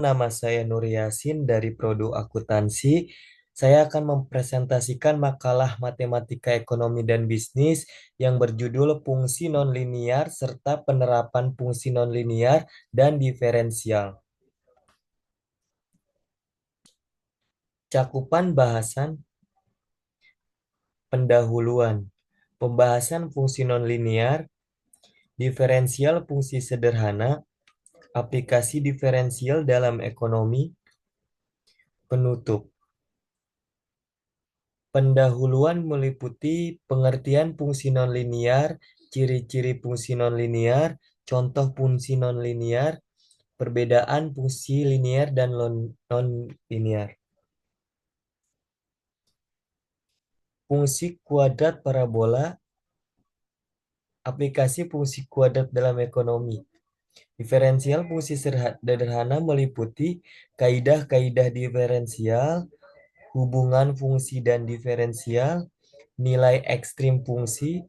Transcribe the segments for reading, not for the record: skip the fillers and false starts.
Nama saya Nur Yasin dari Prodi Akuntansi. Saya akan mempresentasikan makalah Matematika Ekonomi dan Bisnis yang berjudul Fungsi Nonlinier serta Penerapan Fungsi Nonlinier dan Diferensial. Cakupan bahasan pendahuluan. Pembahasan fungsi nonlinier, diferensial fungsi sederhana, aplikasi diferensial dalam ekonomi, penutup. Pendahuluan meliputi pengertian fungsi nonlinier, ciri-ciri fungsi nonlinier, contoh fungsi nonlinier, perbedaan fungsi linier dan nonlinier. Fungsi kuadrat parabola, aplikasi fungsi kuadrat dalam ekonomi. Diferensial fungsi sederhana meliputi kaidah-kaidah diferensial, hubungan fungsi dan diferensial, nilai ekstrim fungsi.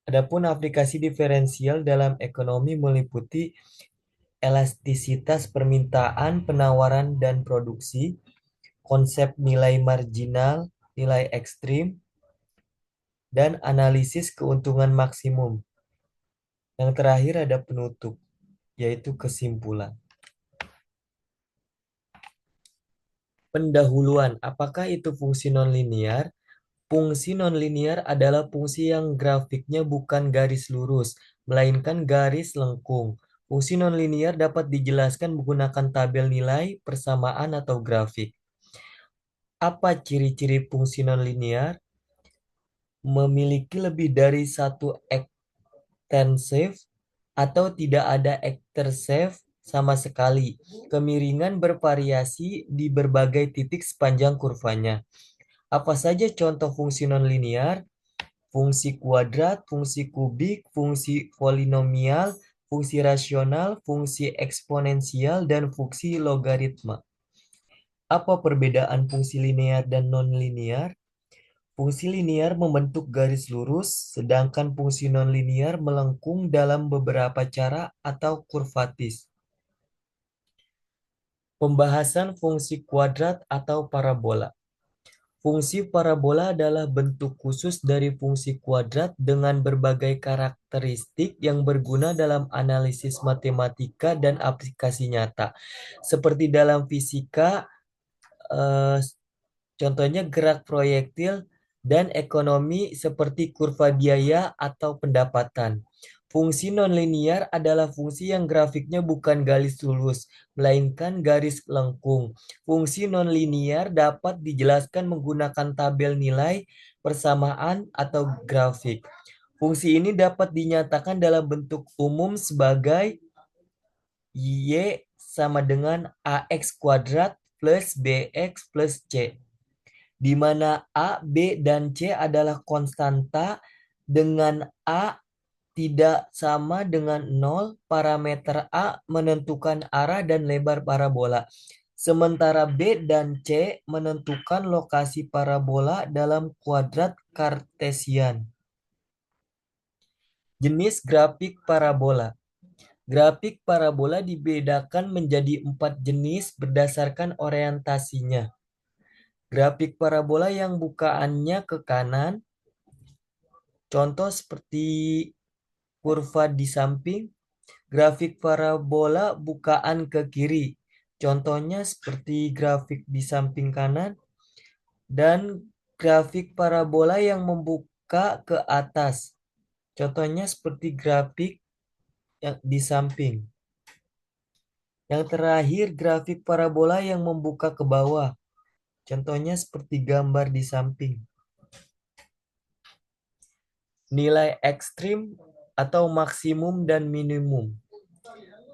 Adapun aplikasi diferensial dalam ekonomi meliputi elastisitas permintaan, penawaran, dan produksi, konsep nilai marginal, nilai ekstrim, dan analisis keuntungan maksimum. Yang terakhir ada penutup, yaitu kesimpulan. Pendahuluan, apakah itu fungsi nonlinier? Fungsi nonlinier adalah fungsi yang grafiknya bukan garis lurus, melainkan garis lengkung. Fungsi nonlinier dapat dijelaskan menggunakan tabel nilai, persamaan, atau grafik. Apa ciri-ciri fungsi nonlinier? Memiliki lebih dari satu extensif atau tidak ada extensif sama sekali. Kemiringan bervariasi di berbagai titik sepanjang kurvanya. Apa saja contoh fungsi nonlinier? Fungsi kuadrat, fungsi kubik, fungsi polinomial, fungsi rasional, fungsi eksponensial, dan fungsi logaritma. Apa perbedaan fungsi linear dan nonlinear? Fungsi linear membentuk garis lurus, sedangkan fungsi nonlinear melengkung dalam beberapa cara atau kurvatis. Pembahasan fungsi kuadrat atau parabola. Fungsi parabola adalah bentuk khusus dari fungsi kuadrat dengan berbagai karakteristik yang berguna dalam analisis matematika dan aplikasi nyata. Seperti dalam fisika, eh, contohnya gerak proyektil, dan ekonomi seperti kurva biaya atau pendapatan. Fungsi nonlinier adalah fungsi yang grafiknya bukan garis lurus, melainkan garis lengkung. Fungsi nonlinier dapat dijelaskan menggunakan tabel nilai, persamaan, atau grafik. Fungsi ini dapat dinyatakan dalam bentuk umum sebagai Y sama dengan AX kuadrat plus BX plus C, di mana A, B, dan C adalah konstanta dengan A tidak sama dengan 0, parameter A menentukan arah dan lebar parabola. Sementara B dan C menentukan lokasi parabola dalam kuadrat Kartesian. Jenis grafik parabola. Grafik parabola dibedakan menjadi 4 jenis berdasarkan orientasinya. Grafik parabola yang bukaannya ke kanan, contoh seperti kurva di samping. Grafik parabola bukaan ke kiri, contohnya seperti grafik di samping kanan. Dan grafik parabola yang membuka ke atas, contohnya seperti grafik yang di samping. Yang terakhir, grafik parabola yang membuka ke bawah, contohnya seperti gambar di samping. Nilai ekstrim atau maksimum dan minimum.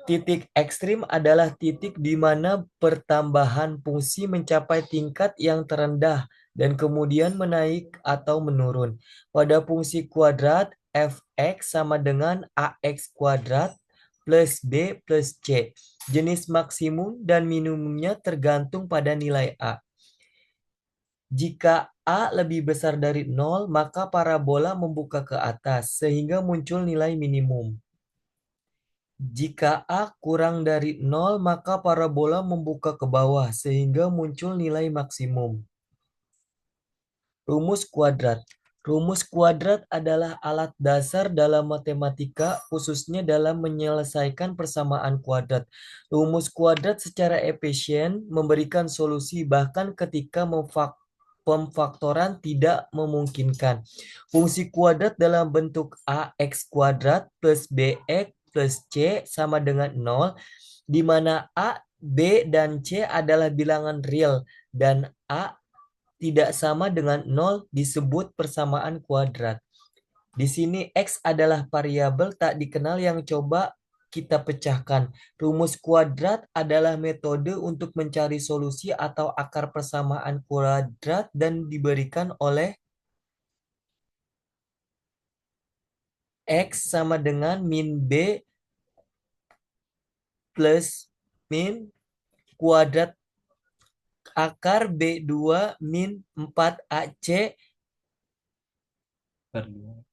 Titik ekstrim adalah titik di mana pertambahan fungsi mencapai tingkat yang terendah dan kemudian menaik atau menurun. Pada fungsi kuadrat, fx sama dengan ax kuadrat plus b plus c. Jenis maksimum dan minimumnya tergantung pada nilai a. Jika A lebih besar dari 0, maka parabola membuka ke atas, sehingga muncul nilai minimum. Jika A kurang dari 0, maka parabola membuka ke bawah sehingga muncul nilai maksimum. Rumus kuadrat. Rumus kuadrat adalah alat dasar dalam matematika, khususnya dalam menyelesaikan persamaan kuadrat. Rumus kuadrat secara efisien memberikan solusi bahkan ketika pemfaktoran tidak memungkinkan. Fungsi kuadrat dalam bentuk ax kuadrat plus bx plus c sama dengan 0, di mana a, b, dan c adalah bilangan real dan a tidak sama dengan 0 disebut persamaan kuadrat. Di sini X adalah variabel tak dikenal yang coba kita pecahkan. Rumus kuadrat adalah metode untuk mencari solusi atau akar persamaan kuadrat dan diberikan oleh X sama dengan min B plus min kuadrat akar B2 min 4AC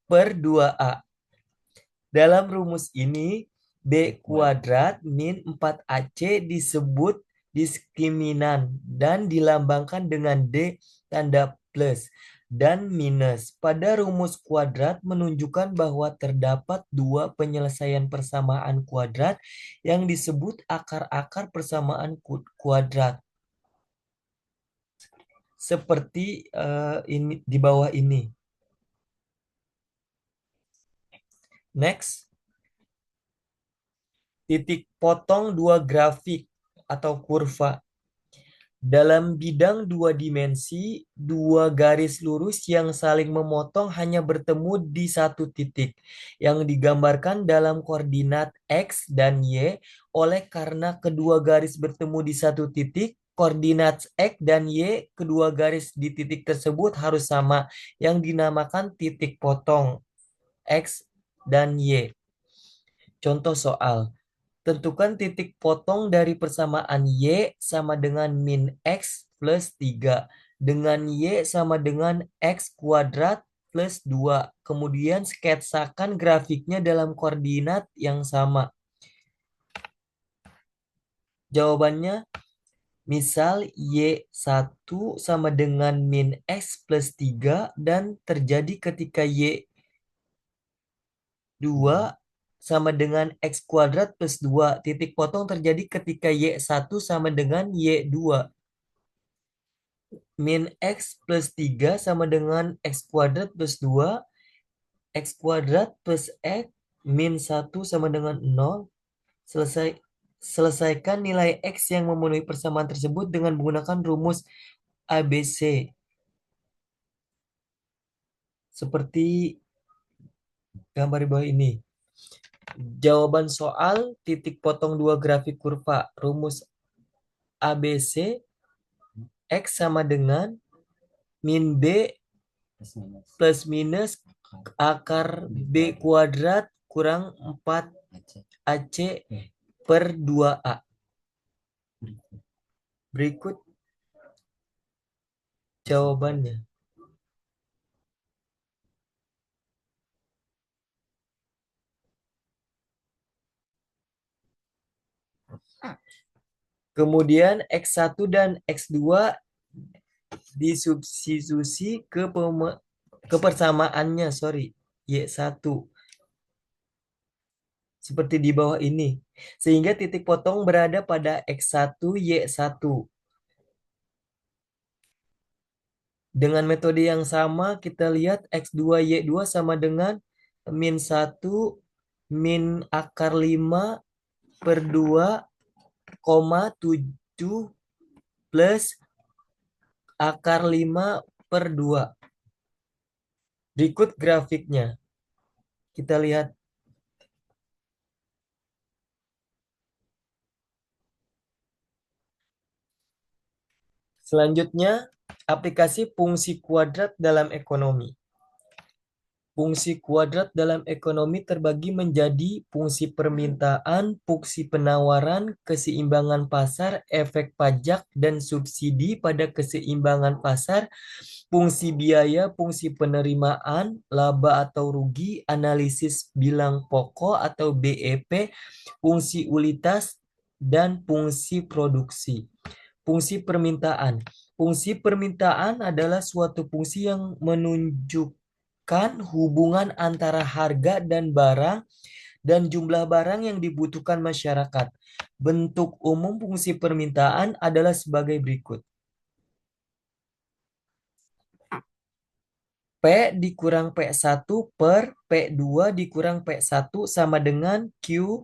per 2A. Dalam rumus ini, B kuadrat min 4AC disebut diskriminan dan dilambangkan dengan D tanda plus dan minus. Pada rumus kuadrat menunjukkan bahwa terdapat dua penyelesaian persamaan kuadrat yang disebut akar-akar persamaan kuadrat. Seperti ini di bawah ini. Next. Titik potong dua grafik atau kurva. Dalam bidang dua dimensi, dua garis lurus yang saling memotong hanya bertemu di satu titik yang digambarkan dalam koordinat X dan Y. Oleh karena kedua garis bertemu di satu titik, koordinat X dan Y kedua garis di titik tersebut harus sama, yang dinamakan titik potong X dan Y. Contoh soal. Tentukan titik potong dari persamaan Y sama dengan min X plus 3. Dengan Y sama dengan X kuadrat plus 2. Kemudian sketsakan grafiknya dalam koordinat yang sama. Jawabannya, misal Y1 sama dengan min X plus 3 dan terjadi ketika Y2 sama dengan X kuadrat plus 2. Titik potong terjadi ketika Y1 sama dengan Y2. Min X plus 3 sama dengan X kuadrat plus 2. X kuadrat plus X min 1 sama dengan 0. Selesaikan nilai X yang memenuhi persamaan tersebut dengan menggunakan rumus ABC. Seperti gambar di bawah ini. Jawaban soal titik potong dua grafik kurva. Rumus ABC X sama dengan min B plus minus akar B kuadrat kurang 4AC per 2A. Berikut jawabannya. Kemudian X1 dan X2 disubstitusi ke persamaannya, Y1. Seperti di bawah ini. Sehingga titik potong berada pada X1, Y1. Dengan metode yang sama, kita lihat X2, Y2 sama dengan min 1 min akar 5 per 2,7 plus akar 5 per 2. Berikut grafiknya. Kita lihat. Selanjutnya, aplikasi fungsi kuadrat dalam ekonomi. Fungsi kuadrat dalam ekonomi terbagi menjadi fungsi permintaan, fungsi penawaran, keseimbangan pasar, efek pajak, dan subsidi pada keseimbangan pasar, fungsi biaya, fungsi penerimaan, laba atau rugi, analisis bilang pokok atau BEP, fungsi ulitas, dan fungsi produksi. Fungsi permintaan. Fungsi permintaan adalah suatu fungsi yang menunjukkan hubungan antara harga dan barang dan jumlah barang yang dibutuhkan masyarakat. Bentuk umum fungsi permintaan adalah sebagai berikut. P dikurang P1 per P2 dikurang P1 sama dengan Q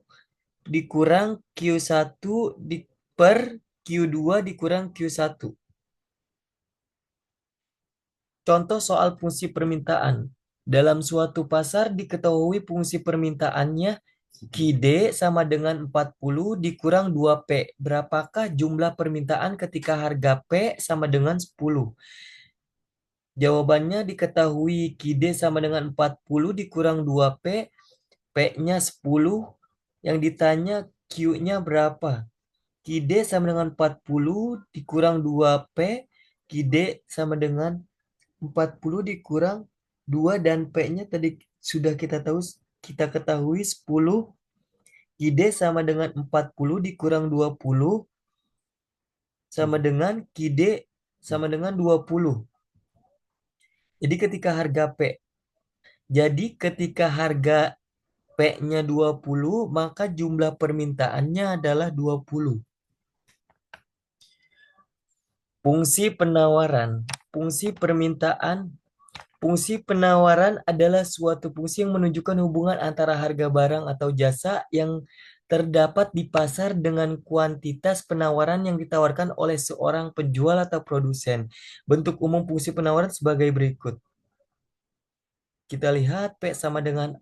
dikurang Q1 per Q2 dikurang Q1. Contoh soal fungsi permintaan. Dalam suatu pasar diketahui fungsi permintaannya QD sama dengan 40 dikurang 2P. Berapakah jumlah permintaan ketika harga P sama dengan 10? Jawabannya diketahui QD sama dengan 40 dikurang 2P, P-nya 10. Yang ditanya Q-nya berapa? QD sama dengan 40 dikurang 2P, QD sama dengan 40 dikurang 2 dan P-nya tadi sudah kita ketahui 10. QD sama dengan 40 dikurang 20 sama dengan QD sama dengan 20. Jadi ketika harga P-nya 20, maka jumlah permintaannya adalah 20. Fungsi penawaran. Fungsi penawaran adalah suatu fungsi yang menunjukkan hubungan antara harga barang atau jasa yang terdapat di pasar dengan kuantitas penawaran yang ditawarkan oleh seorang penjual atau produsen. Bentuk umum fungsi penawaran sebagai berikut. Kita lihat P sama dengan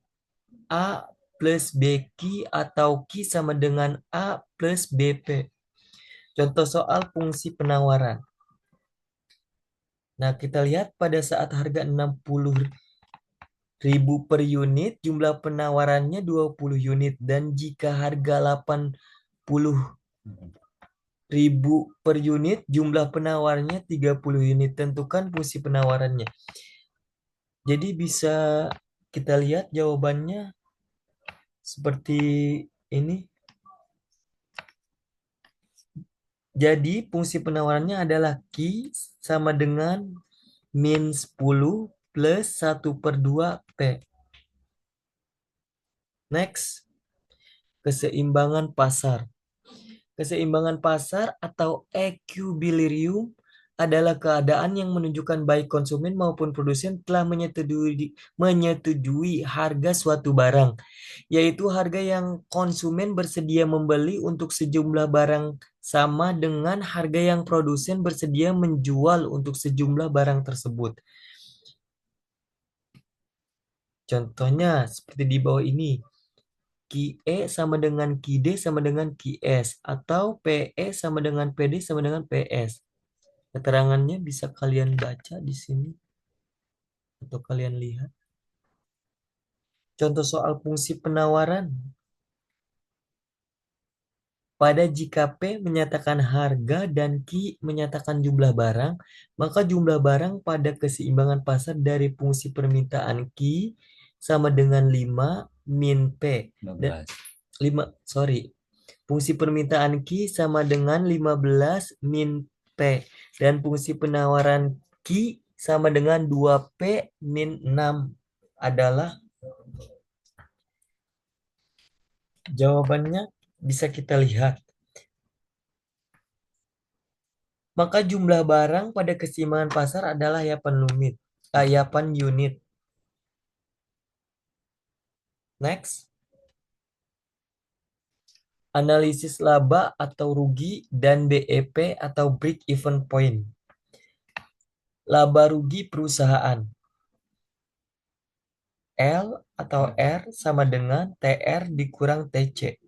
A plus BQ atau Q sama dengan A plus BP. Contoh soal fungsi penawaran. Nah, kita lihat pada saat harga 60.000 per unit, jumlah penawarannya 20 unit. Dan jika harga 80.000 per unit, jumlah penawarnya 30 unit. Tentukan fungsi penawarannya. Jadi bisa kita lihat jawabannya seperti ini. Jadi fungsi penawarannya adalah Q sama dengan min 10 plus 1 per 2 P. Next, keseimbangan pasar. Keseimbangan pasar atau equilibrium adalah keadaan yang menunjukkan baik konsumen maupun produsen telah menyetujui harga suatu barang, yaitu harga yang konsumen bersedia membeli untuk sejumlah barang sama dengan harga yang produsen bersedia menjual untuk sejumlah barang tersebut. Contohnya seperti di bawah ini. QE sama dengan QD sama dengan QS atau PE sama dengan PD sama dengan PS. Keterangannya bisa kalian baca di sini atau kalian lihat. Contoh soal fungsi penawaran. Pada jika P menyatakan harga dan Q menyatakan jumlah barang, maka jumlah barang pada keseimbangan pasar dari fungsi permintaan Q sama dengan 5 min P. Dan 5, fungsi permintaan Q sama dengan 15 min P. Dan fungsi penawaran Q sama dengan 2P min 6 adalah jawabannya bisa kita lihat. Maka jumlah barang pada keseimbangan pasar adalah yapan unit. Next. Analisis laba atau rugi dan BEP atau break even point. Laba rugi perusahaan. L atau R sama dengan TR dikurang TC.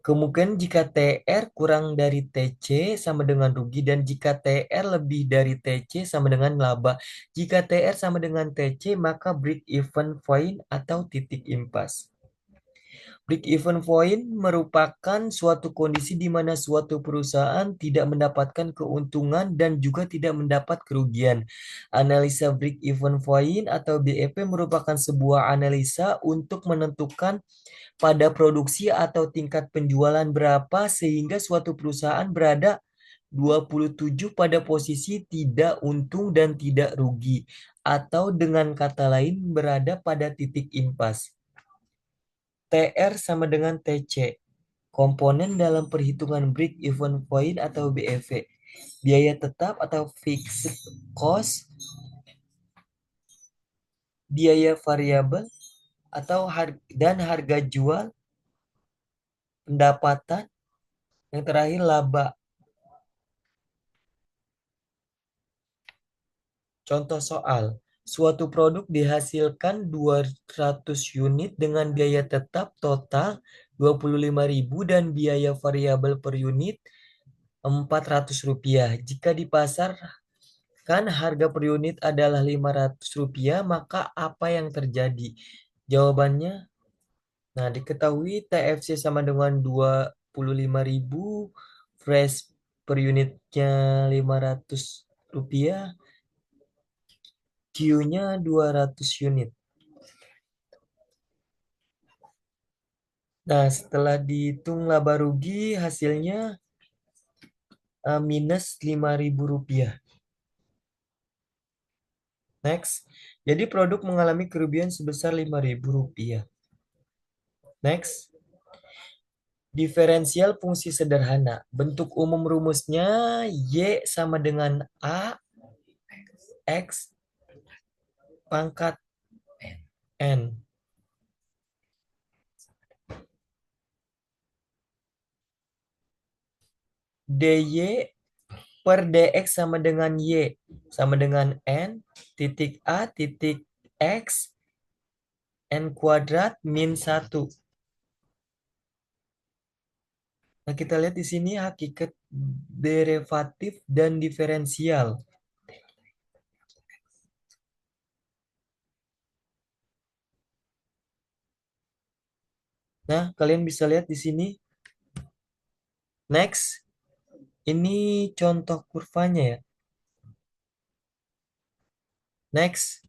Kemungkinan jika TR kurang dari TC sama dengan rugi dan jika TR lebih dari TC sama dengan laba. Jika TR sama dengan TC maka break even point atau titik impas. Break-even point merupakan suatu kondisi di mana suatu perusahaan tidak mendapatkan keuntungan dan juga tidak mendapat kerugian. Analisa break-even point atau BEP merupakan sebuah analisa untuk menentukan pada produksi atau tingkat penjualan berapa sehingga suatu perusahaan berada 27 pada posisi tidak untung dan tidak rugi, atau dengan kata lain berada pada titik impas. TR sama dengan TC, komponen dalam perhitungan break-even point atau BEV, biaya tetap atau fixed cost, biaya variabel atau dan harga jual, pendapatan, yang terakhir laba. Contoh soal, suatu produk dihasilkan 200 unit dengan biaya tetap total 25.000 dan biaya variabel per unit Rp400. Jika di pasar kan harga per unit adalah Rp500, maka apa yang terjadi? Jawabannya, nah diketahui TFC sama dengan 25.000, fresh per unitnya Rp500, Q-nya 200 unit. Nah, setelah dihitung laba rugi, hasilnya minus Rp5.000. Next, jadi produk mengalami kerugian sebesar Rp5.000. Next, diferensial fungsi sederhana. Bentuk umum rumusnya Y sama dengan A X pangkat N. DY per DX sama dengan Y sama dengan N titik A titik X N kuadrat min 1. Nah, kita lihat di sini hakikat derivatif dan diferensial. Nah, kalian bisa lihat di sini. Next, ini contoh kurvanya ya. Next,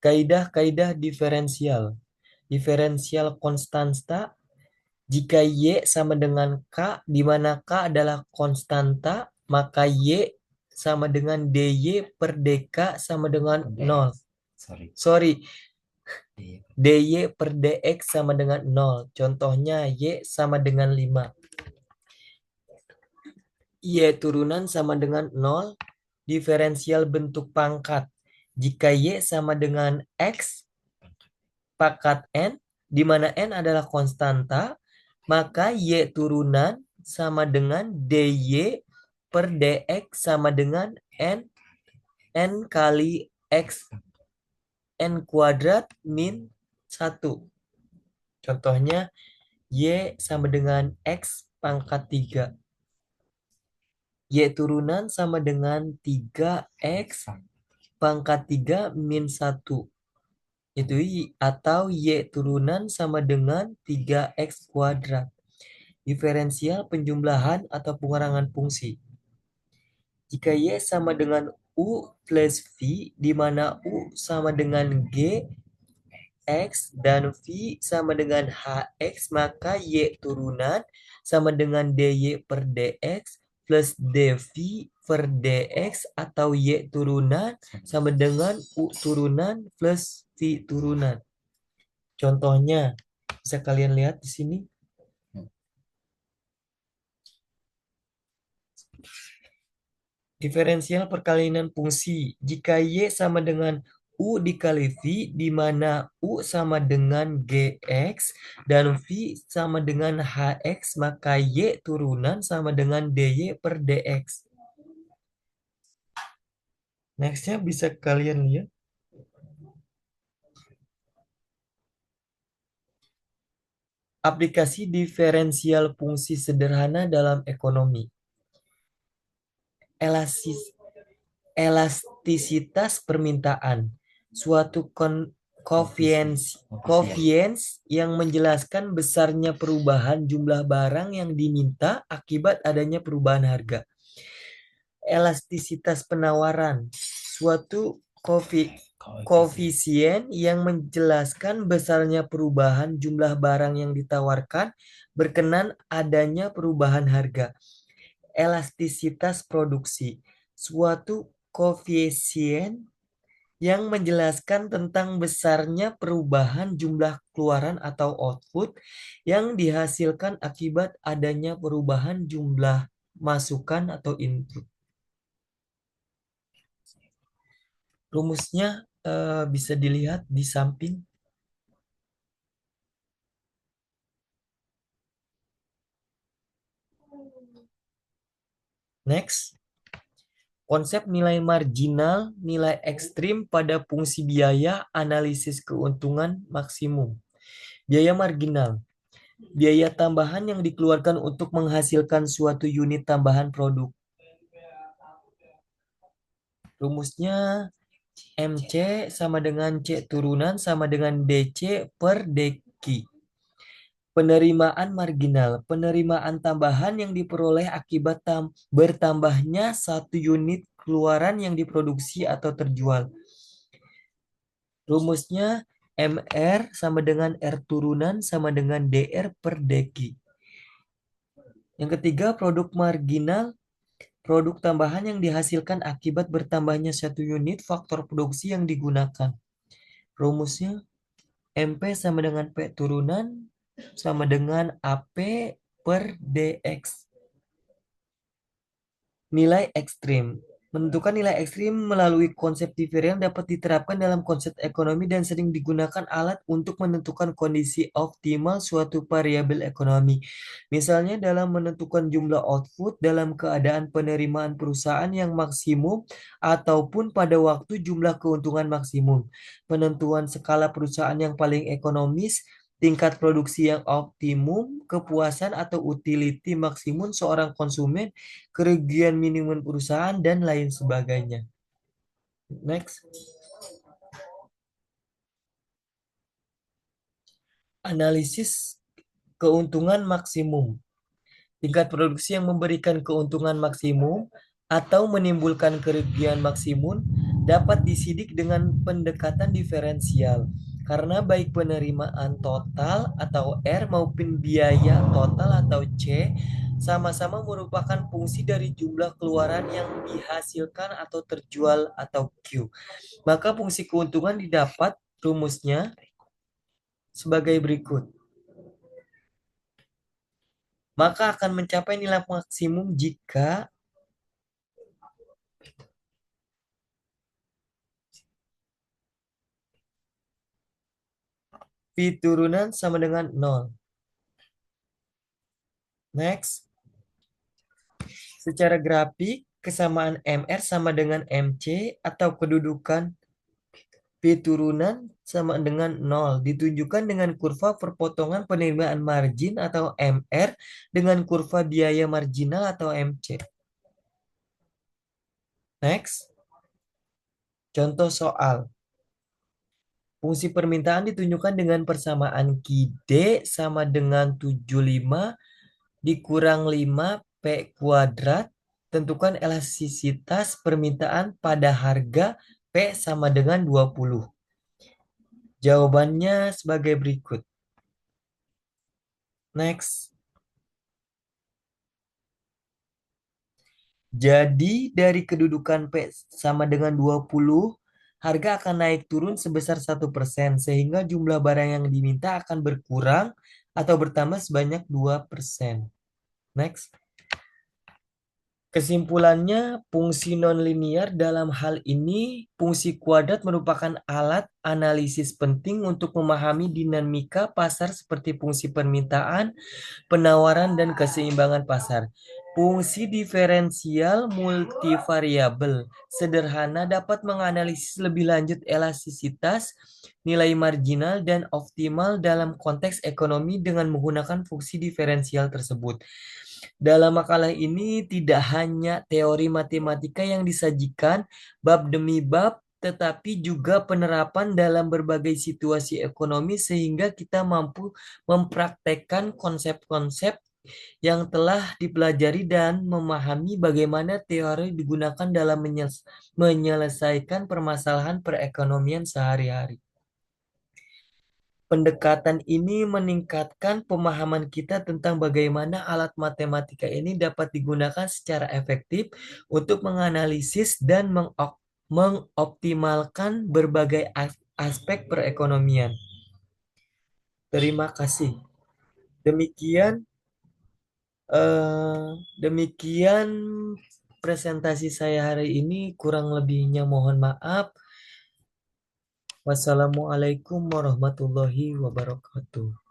kaidah-kaidah diferensial. Diferensial konstanta jika Y sama dengan K, di mana K adalah konstanta, maka Y sama dengan DY per DK sama dengan 0. Sorry, DY per DX sama dengan 0. Contohnya Y sama dengan 5. Y turunan sama dengan 0. Diferensial bentuk pangkat. Jika Y sama dengan X pangkat N, di mana N adalah konstanta, maka Y turunan sama dengan DY per DX sama dengan N kali X N kuadrat min 1. Contohnya Y sama dengan X pangkat 3. Y turunan sama dengan 3X pangkat 3 min 1. Itu atau Y turunan sama dengan 3X kuadrat. Diferensial penjumlahan atau pengurangan fungsi. Jika Y sama dengan U plus V, di mana U sama dengan G, X, dan V sama dengan HX, maka Y turunan sama dengan DY per DX plus DV per DX atau Y turunan sama dengan U turunan plus V turunan. Contohnya, bisa kalian lihat di sini. Diferensial perkalian fungsi. Jika Y sama dengan U dikali V, di mana U sama dengan GX dan V sama dengan HX, maka Y turunan sama dengan DY per DX. Nextnya bisa kalian lihat. Aplikasi diferensial fungsi sederhana dalam ekonomi. Elasis- Elastisitas permintaan. Suatu kofiens yang menjelaskan besarnya perubahan jumlah barang yang diminta akibat adanya perubahan harga. Elastisitas penawaran. Suatu koefisien yang menjelaskan besarnya perubahan jumlah barang yang ditawarkan berkenan adanya perubahan harga. Elastisitas produksi. Suatu koefisien yang menjelaskan tentang besarnya perubahan jumlah keluaran atau output yang dihasilkan akibat adanya perubahan jumlah masukan atau input. Rumusnya bisa dilihat di samping. Next. Konsep nilai marginal, nilai ekstrim pada fungsi biaya, analisis keuntungan maksimum. Biaya marginal. Biaya tambahan yang dikeluarkan untuk menghasilkan suatu unit tambahan produk. Rumusnya MC sama dengan C turunan sama dengan DC per DQ. Penerimaan marginal, penerimaan tambahan yang diperoleh akibat bertambahnya satu unit keluaran yang diproduksi atau terjual. Rumusnya MR sama dengan R turunan sama dengan DR per DQ. Yang ketiga, produk marginal, produk tambahan yang dihasilkan akibat bertambahnya satu unit faktor produksi yang digunakan. Rumusnya MP sama dengan P turunan sama dengan AP per DX. Nilai ekstrim. Menentukan nilai ekstrim melalui konsep diferen dapat diterapkan dalam konsep ekonomi dan sering digunakan alat untuk menentukan kondisi optimal suatu variabel ekonomi. Misalnya dalam menentukan jumlah output dalam keadaan penerimaan perusahaan yang maksimum ataupun pada waktu jumlah keuntungan maksimum. Penentuan skala perusahaan yang paling ekonomis, tingkat produksi yang optimum, kepuasan atau utility maksimum seorang konsumen, kerugian minimum perusahaan, dan lain sebagainya. Next. Analisis keuntungan maksimum. Tingkat produksi yang memberikan keuntungan maksimum atau menimbulkan kerugian maksimum dapat disidik dengan pendekatan diferensial. Karena baik penerimaan total atau R maupun biaya total atau C sama-sama merupakan fungsi dari jumlah keluaran yang dihasilkan atau terjual atau Q. Maka fungsi keuntungan didapat rumusnya sebagai berikut. Maka akan mencapai nilai maksimum jika V turunan sama dengan 0. Next. Secara grafik, kesamaan MR sama dengan MC atau kedudukan V turunan sama dengan 0 ditunjukkan dengan kurva perpotongan penerimaan margin atau MR dengan kurva biaya marginal atau MC. Next. Contoh soal. Fungsi permintaan ditunjukkan dengan persamaan QD sama dengan 75 dikurang 5 P kuadrat. Tentukan elastisitas permintaan pada harga P sama dengan 20. Jawabannya sebagai berikut. Next. Jadi dari kedudukan P sama dengan 20, harga akan naik turun sebesar 1%, sehingga jumlah barang yang diminta akan berkurang atau bertambah sebanyak 2%. Next. Kesimpulannya, fungsi nonlinier dalam hal ini, fungsi kuadrat merupakan alat analisis penting untuk memahami dinamika pasar seperti fungsi permintaan, penawaran, dan keseimbangan pasar. Fungsi diferensial multivariabel sederhana dapat menganalisis lebih lanjut elastisitas, nilai marginal, dan optimal dalam konteks ekonomi dengan menggunakan fungsi diferensial tersebut. Dalam makalah ini tidak hanya teori matematika yang disajikan bab demi bab, tetapi juga penerapan dalam berbagai situasi ekonomi sehingga kita mampu mempraktekkan konsep-konsep yang telah dipelajari dan memahami bagaimana teori digunakan dalam menyelesaikan permasalahan perekonomian sehari-hari. Pendekatan ini meningkatkan pemahaman kita tentang bagaimana alat matematika ini dapat digunakan secara efektif untuk menganalisis dan mengoptimalkan berbagai aspek perekonomian. Terima kasih. Demikian demikian presentasi saya hari ini, kurang lebihnya mohon maaf. Wassalamualaikum warahmatullahi wabarakatuh.